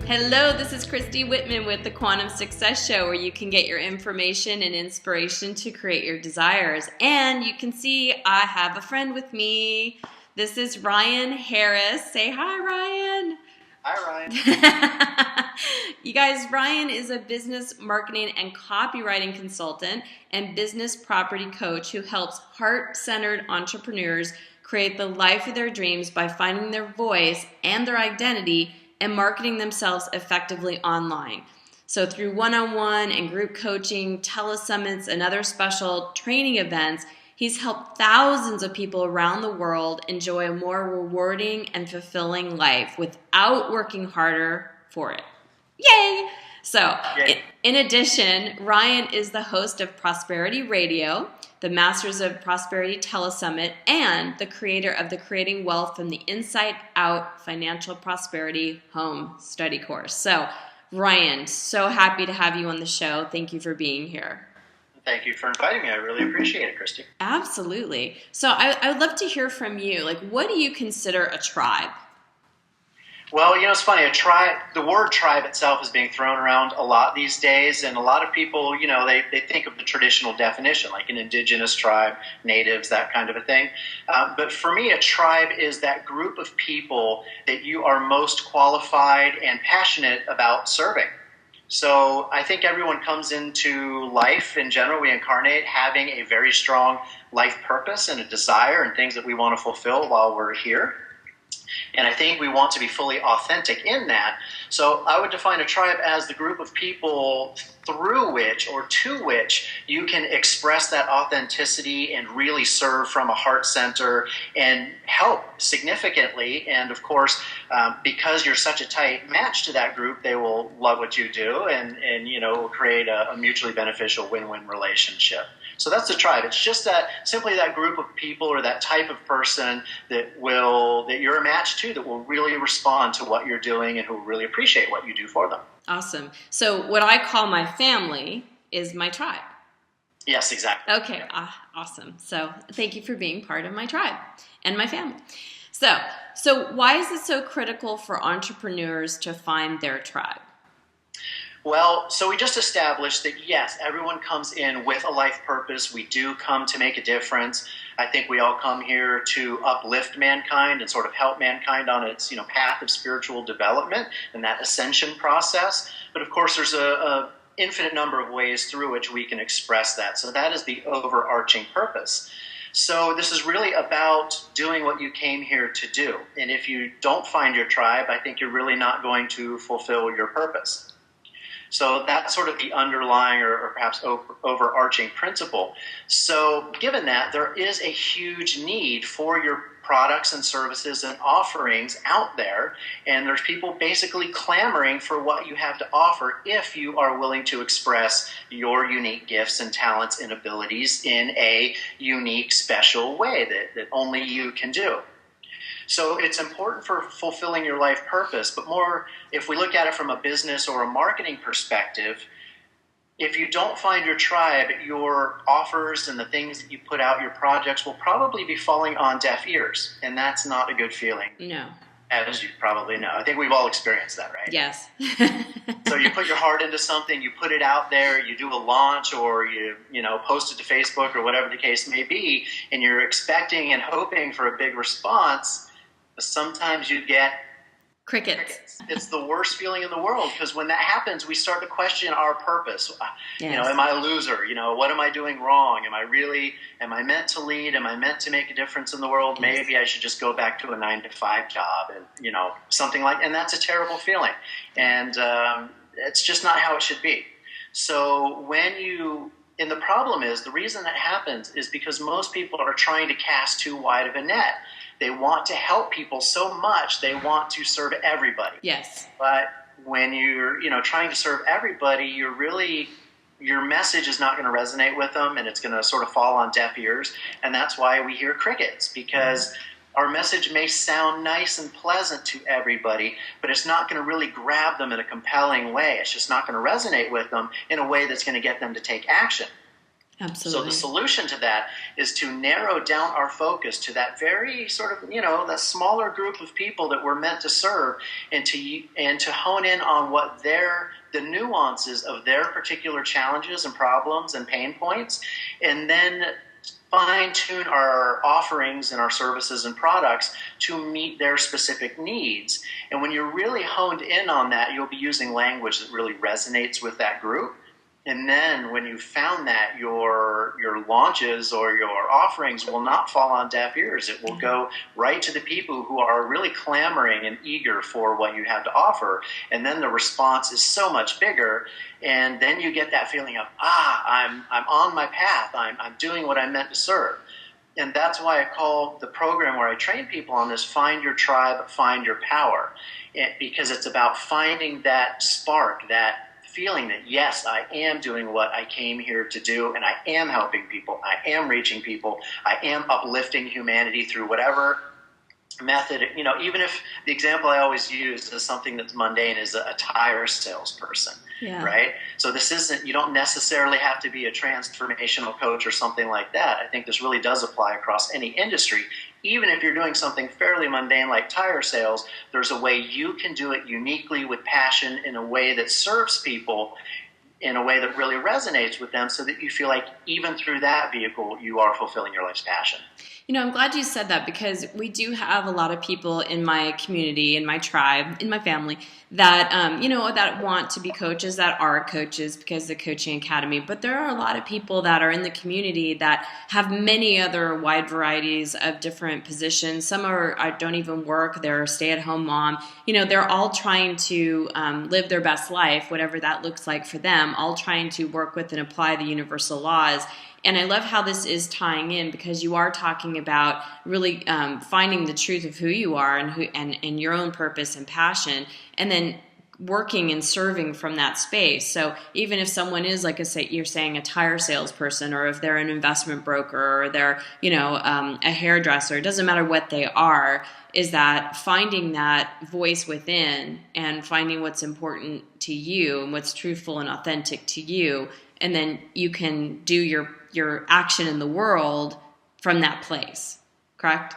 Hello, this is Christy Whitman with the Quantum Success Show, where you can get your information and inspiration to create your desires. And you can see I have a friend with me. This is Ryan Harris. Say hi, Ryan. Hi, Ryan. You guys, Ryan is a business marketing and copywriting consultant and business property coach who helps heart-centered entrepreneurs create the life of their dreams by finding their voice and their identity and marketing themselves effectively online. So through one-on-one and group coaching, telesummits, and other special training events, he's helped thousands of people around the world enjoy a more rewarding and fulfilling life without working harder for it. Yay! So, in addition, Ryan is the host of Prosperity Radio, the Masters of Prosperity Telesummit, and the creator of the Creating Wealth from the Inside Out Financial Prosperity Home Study Course. So, Ryan, so happy to have you on the show. Thank you for being here. Thank you for inviting me. I really appreciate it, Christy. Absolutely. So I would love to hear from you. Like, what do you consider a tribe? Well, it's funny. The word tribe itself is being thrown around a lot these days, and a lot of people, they think of the traditional definition, like an indigenous tribe, natives, that kind of a thing. But for me, a tribe is that group of people that you are most qualified and passionate about serving. So I think everyone comes into life in general, we incarnate having a very strong life purpose and a desire and things that we want to fulfill while we're here. And I think we want to be fully authentic in that. So I would define a tribe as the group of people through which or to which you can express that authenticity and really serve from a heart center and help significantly. And of course, because you're such a tight match to that group, they will love what you do and will create a mutually beneficial win-win relationship. So that's the tribe. It's just simply that group of people or that type of person that you're a match to, that will really respond to what you're doing and who will really appreciate what you do for them. Awesome. So what I call my family is my tribe. Yes, exactly. Okay, awesome. So thank you for being part of my tribe and my family. So why is it so critical for entrepreneurs to find their tribe? Well, so we just established that, yes, everyone comes in with a life purpose. We do come to make a difference. I think we all come here to uplift mankind and sort of help mankind on its path of spiritual development and that ascension process. But of course, there's a infinite number of ways through which we can express that. So that is the overarching purpose. So this is really about doing what you came here to do. And if you don't find your tribe, I think you're really not going to fulfill your purpose. So that's sort of the underlying or perhaps overarching principle. So given that, there is a huge need for your products and services and offerings out there, and there's people basically clamoring for what you have to offer if you are willing to express your unique gifts and talents and abilities in a unique, special way that only you can do. So it's important for fulfilling your life purpose, but more if we look at it from a business or a marketing perspective, if you don't find your tribe, your offers and the things that you put out, your projects will probably be falling on deaf ears, and that's not a good feeling. No. As you probably know. I think we've all experienced that, right? Yes. So you put your heart into something, you put it out there, you do a launch or you post it to Facebook or whatever the case may be, and you're expecting and hoping for a big response. Sometimes you get crickets. It's the worst feeling in the world, because when that happens, we start to question our purpose. Yes. Am I a loser? What am I doing wrong? Am I meant to lead? Am I meant to make a difference in the world? Yes. Maybe I should just go back to a 9-to-5 job and, something and that's a terrible feeling. And it's just not how it should be. So and the problem is, the reason that happens is because most people are trying to cast too wide of a net. They want to help people so much, they want to serve everybody. Yes. But when you're, trying to serve everybody, your message is not going to resonate with them, and it's going to sort of fall on deaf ears. And that's why we hear crickets, because our message may sound nice and pleasant to everybody, but it's not going to really grab them in a compelling way. It's just not going to resonate with them in a way that's going to get them to take action. So the Absolutely. solution to that is to narrow down our focus to that very sort of, that smaller group of people that we're meant to serve, and to hone in on what the nuances of their particular challenges and problems and pain points, and then fine tune our offerings and our services and products to meet their specific needs. And when you're really honed in on that, you'll be using language that really resonates with that group. And then when you've found that, your launches or your offerings will not fall on deaf ears. It will go right to the people who are really clamoring and eager for what you have to offer. And then the response is so much bigger. And then you get that feeling of, I'm on my path. I'm doing what I'm meant to serve. And that's why I call the program where I train people on this, Find Your Tribe, Find Your Power. Because it's about finding that spark, that feeling that, yes, I am doing what I came here to do, and I am helping people, I am reaching people, I am uplifting humanity through whatever method. Even if the example I always use is something that's mundane, is a tire salesperson, right? So this isn't, you don't necessarily have to be a transformational coach or something like that. I think this really does apply across any industry. Even if you're doing something fairly mundane like tire sales, there's a way you can do it uniquely with passion, in a way that serves people, in a way that really resonates with them, so that you feel like even through that vehicle, you are fulfilling your life's passion. I'm glad you said that, because we do have a lot of people in my community, in my tribe, in my family, that, that want to be coaches, that are coaches because of the coaching academy. But there are a lot of people that are in the community that have many other wide varieties of different positions. Some don't even work. They're a stay-at-home mom. They're all trying to live their best life, whatever that looks like for them, all trying to work with and apply the universal laws. And I love how this is tying in, because you are talking about really finding the truth of who you are and your own purpose and passion, and then working and serving from that space. So even if someone is, like you're saying, a tire salesperson, or if they're an investment broker, or they're a hairdresser, it doesn't matter what they are, is that finding that voice within and finding what's important to you and what's truthful and authentic to you, and then you can do your action in the world from that place. Correct?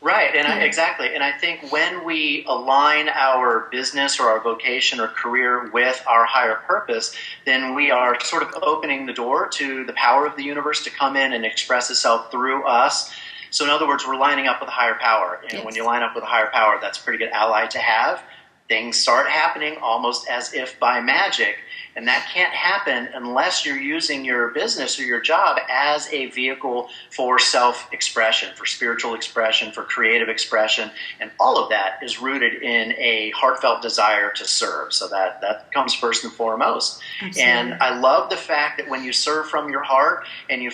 Right, and exactly. And I think when we align our business or our vocation or career with our higher purpose, then we are sort of opening the door to the power of the universe to come in and express itself through us. So in other words, we're lining up with a higher power. And when you line up with a higher power, that's a pretty good ally to have. Things start happening almost as if by magic. And that can't happen unless you're using your business or your job as a vehicle for self-expression, for spiritual expression, for creative expression. And all of that is rooted in a heartfelt desire to serve. So that comes first and foremost. Absolutely. And I love the fact that when you serve from your heart and you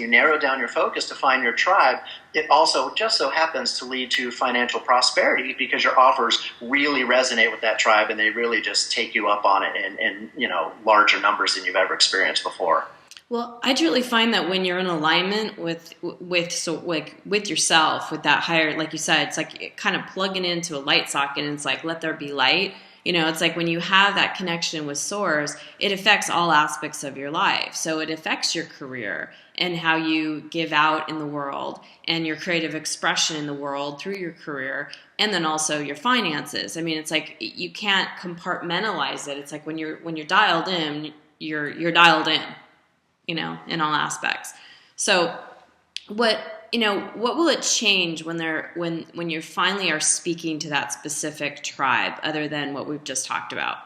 narrow down your focus to find your tribe, it also just so happens to lead to financial prosperity, because your offers really resonate with that tribe, and they really just take you up on it in larger numbers than you've ever experienced before. Well, I truly find that when you're in alignment with yourself, with that higher, like you said, it's like kind of plugging into a light socket, and it's like, let there be light. It's like when you have that connection with Source, it affects all aspects of your life. So it affects your career and how you give out in the world, and your creative expression in the world through your career, and then also your finances. I mean, it's like you can't compartmentalize it. It's like when you're dialed in, you're dialed in, in all aspects. So what will it change when you finally are speaking to that specific tribe, other than what we've just talked about?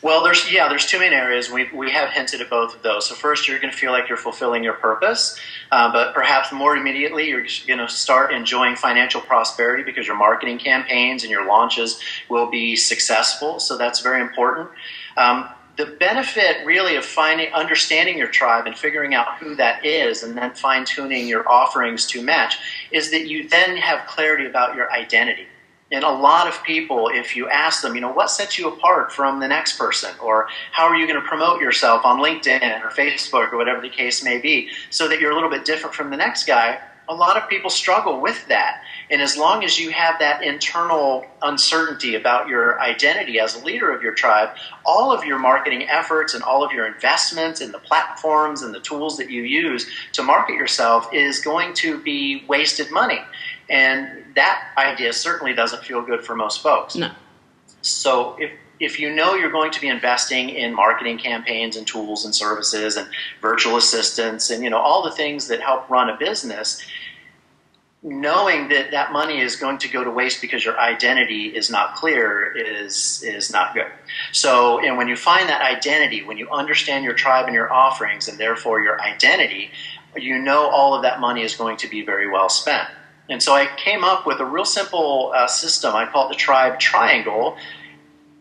Well, there's two main areas. We have hinted at both of those. So first, you're going to feel like you're fulfilling your purpose, but perhaps more immediately, you're going to start enjoying financial prosperity, because your marketing campaigns and your launches will be successful. So that's very important. The benefit really of understanding your tribe and figuring out who that is, and then fine-tuning your offerings to match, is that you then have clarity about your identity. And a lot of people, if you ask them, what sets you apart from the next person, or how are you going to promote yourself on LinkedIn or Facebook or whatever the case may be, so that you're a little bit different from the next guy, a lot of people struggle with that. And as long as you have that internal uncertainty about your identity as a leader of your tribe, all of your marketing efforts and all of your investments in the platforms and the tools that you use to market yourself is going to be wasted money. And that idea certainly doesn't feel good for most folks. No. So if you know you're going to be investing in marketing campaigns and tools and services and virtual assistants and all the things that help run a business, knowing that that money is going to go to waste because your identity is not clear is not good. So, when you find that identity, when you understand your tribe and your offerings and therefore your identity, all of that money is going to be very well spent. And so I came up with a real simple system. I call it the tribe triangle.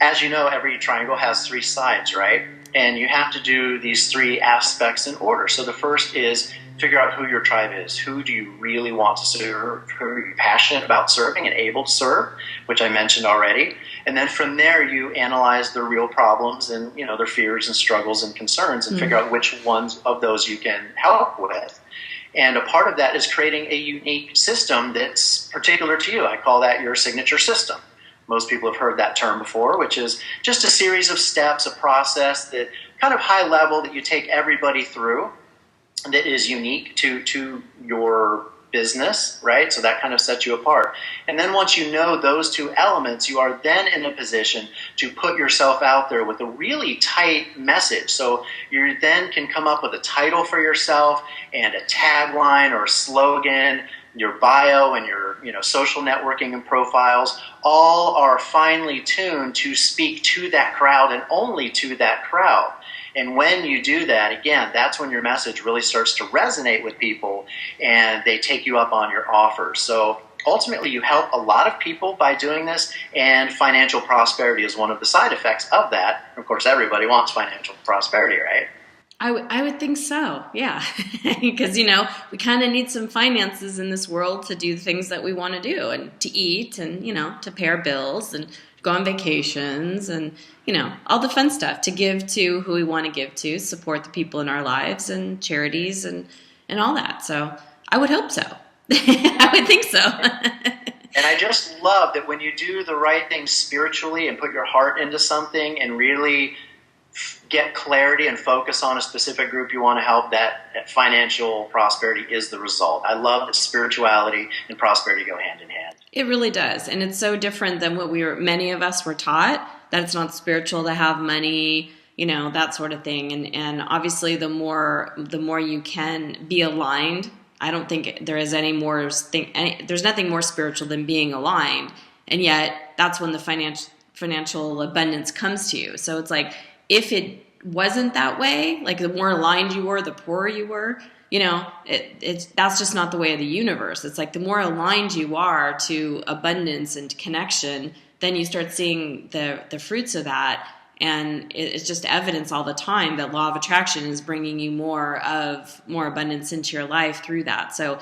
As you know, every triangle has 3 sides, right? And you have to do these 3 aspects in order. So the first is figure out who your tribe is. Who do you really want to serve? Who are you passionate about serving and able to serve, which I mentioned already. And then from there, you analyze their real problems and their fears and struggles and concerns and figure out which ones of those you can help with. And a part of that is creating a unique system that's particular to you. I call that your signature system. Most people have heard that term before, which is just a series of steps, a process that kind of high level that you take everybody through that is unique to your business, right? So that kind of sets you apart. And then once you know those 2 elements, you are then in a position to put yourself out there with a really tight message. So you then can come up with a title for yourself and a tagline or a slogan. Your bio and your social networking and profiles all are finely tuned to speak to that crowd and only to that crowd. And when you do that, again, that's when your message really starts to resonate with people and they take you up on your offers. So ultimately, you help a lot of people by doing this, and financial prosperity is one of the side effects of that. Of course, everybody wants financial prosperity, right? I would think so, yeah. Because, we kind of need some finances in this world to do the things that we want to do and to eat and, to pay our bills and go on vacations and, all the fun stuff, to give to who we want to give to, support the people in our lives and charities and all that. So I would hope so. I would think so. And I just love that when you do the right things spiritually and put your heart into something and really get clarity and focus on a specific group you want to help, that financial prosperity is the result. I love that spirituality and prosperity go hand in hand. It really does. And it's so different than what many of us were taught, that it's not spiritual to have money, that sort of thing. And obviously the more you can be aligned, I don't think there is there's nothing more spiritual than being aligned. And yet that's when the financial abundance comes to you. So it's like, if it wasn't that way, like the more aligned you were, the poorer you were, that's just not the way of the universe. It's like the more aligned you are to abundance and connection, then you start seeing the fruits of that. And it's just evidence all the time that law of attraction is bringing you more abundance into your life through that. So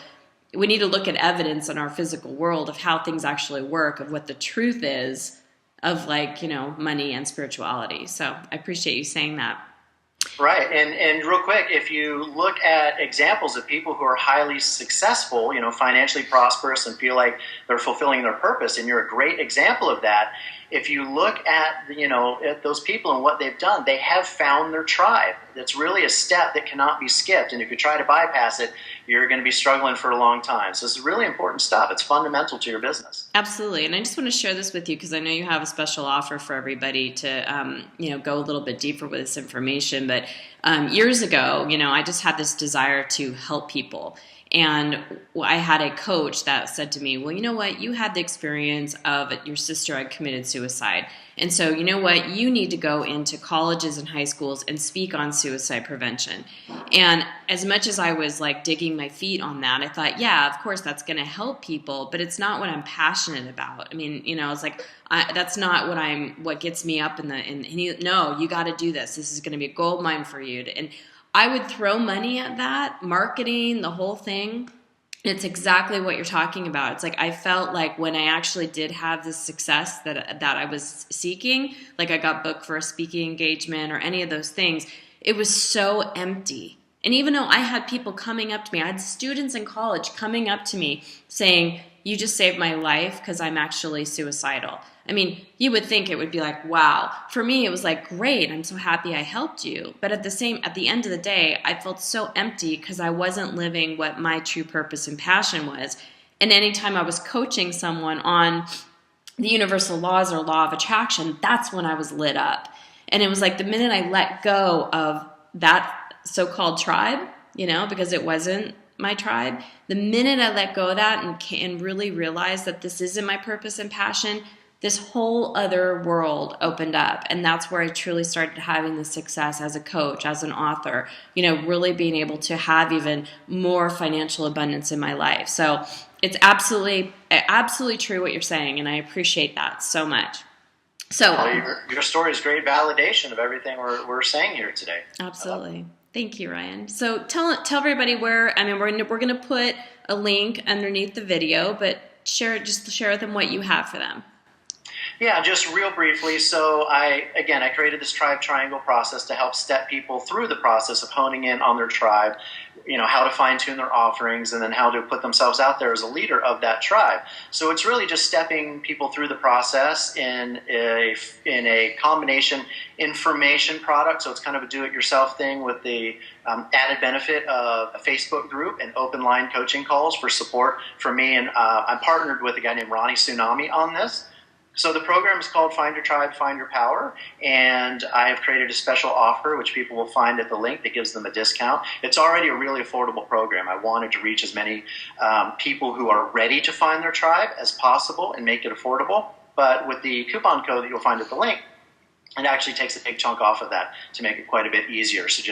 we need to look at evidence in our physical world of how things actually work, of what the truth is of money and spirituality. So I appreciate you saying that. Right. And real quick, if you look at examples of people who are highly successful, financially prosperous and feel like they're fulfilling their purpose, and you're a great example of that. If you look at, at those people and what they've done, they have found their tribe. That's really a step that cannot be skipped. And if you try to bypass it, you're going to be struggling for a long time. So this is really important stuff. It's fundamental to your business. Absolutely. And I just want to share this with you because I know you have a special offer for everybody to, go a little bit deeper with this information. But years ago, I just had this desire to help people. And I had a coach that said to me, well, you know what? You had the experience of your sister had committed suicide. And so, you know what? You need to go into colleges and high schools and speak on suicide prevention. And as much as I was digging my feet on that, I thought, yeah, of course that's going to help people, but it's not what I'm passionate about. I mean, it's like, that's not what gets me up no, you got to do this. This is going to be a gold mine for you. And I would throw money at that, marketing, the whole thing. It's exactly what you're talking about. It's like I felt like when I actually did have the success that I was seeking, like I got booked for a speaking engagement or any of those things, it was so empty. And even though I had people coming up to me, I had students in college coming up to me saying, you just saved my life because I'm actually suicidal. I mean, you would think it would be like, wow. For me, it was like, great, I'm so happy I helped you. But at the end of the day, I felt so empty because I wasn't living what my true purpose and passion was. And anytime I was coaching someone on the universal laws or law of attraction, that's when I was lit up. And it was like the minute I let go of that so-called tribe, because it wasn't my tribe, the minute I let go of that and really realized that this isn't my purpose and passion, this whole other world opened up. And that's where I truly started having the success as a coach, as an author, really being able to have even more financial abundance in my life. So it's absolutely true what you're saying, and I appreciate that so much. So your story is great validation of everything we're saying here today. Absolutely. Thank you, Ryan. So tell everybody where. I mean, we're going to put a link underneath the video, but share with them what you have for them. Yeah, just real briefly. So I created this tribe triangle process to help step people through the process of honing in on their tribe, how to fine tune their offerings, and then how to put themselves out there as a leader of that tribe. So it's really just stepping people through the process in a combination information product. So it's kind of a do-it-yourself thing with the added benefit of a Facebook group and open line coaching calls for support from me. And I'm partnered with a guy named Ronnie Tsunami on this. So the program is called Find Your Tribe, Find Your Power, and I have created a special offer, which people will find at the link, that gives them a discount. It's already a really affordable program. I wanted to reach as many people who are ready to find their tribe as possible and make it affordable. But with the coupon code that you'll find at the link, it actually takes a big chunk off of that to make it quite a bit easier. So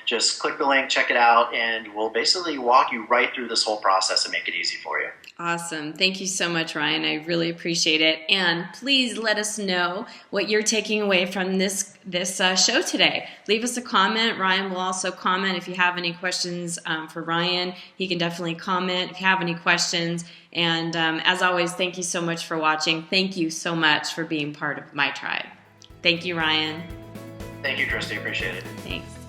just click the link, check it out, and we'll basically walk you right through this whole process and make it easy for you. Awesome. Thank you so much, Ryan. I really appreciate it. And please let us know what you're taking away from this show today. Leave us a comment. Ryan will also comment. If you have any questions for Ryan, he can definitely comment if you have any questions. And as always, thank you so much for watching. Thank you so much for being part of my tribe. Thank you, Ryan. Thank you, Christy. Appreciate it. Thanks.